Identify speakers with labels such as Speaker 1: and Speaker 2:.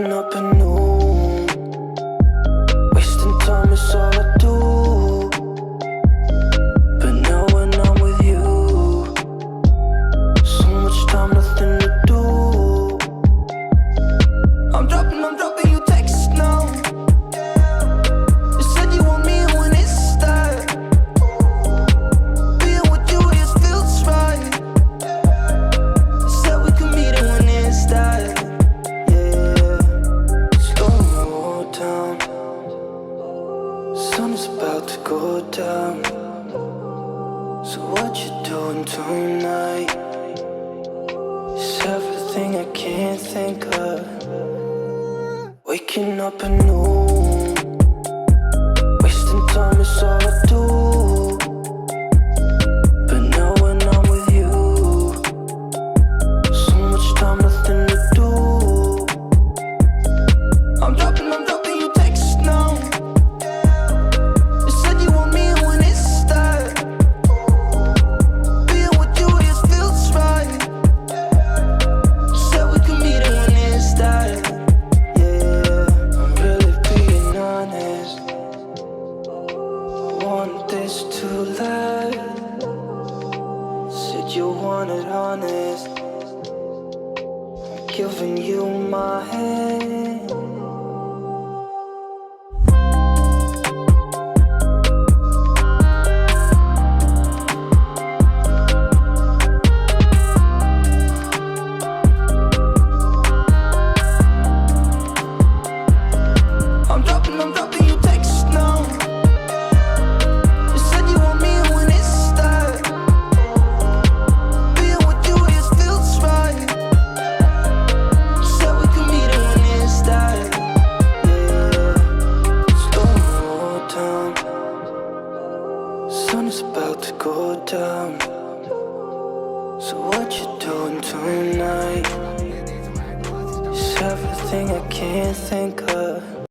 Speaker 1: Waking up at noon, wasting time is all I do. But now when I'm with you, so much time, nothing to do. I'm dropping you texts now. You said you want me when it's that. Being with you just feels right. You said we could meet it when it's that. Sun is about to go down. So what you doing tonight? It's everything I can't think of. Waking up at noon, wasting time is all I do. But now when I'm with you, so much time, nothing to do. I'm dropping you texts now. Honest, I'm giving you my hand. I'm dropping you texts now. You said you want me when it's that. Sun is about to go down. So what you doing tonight? It's everything I can't think of.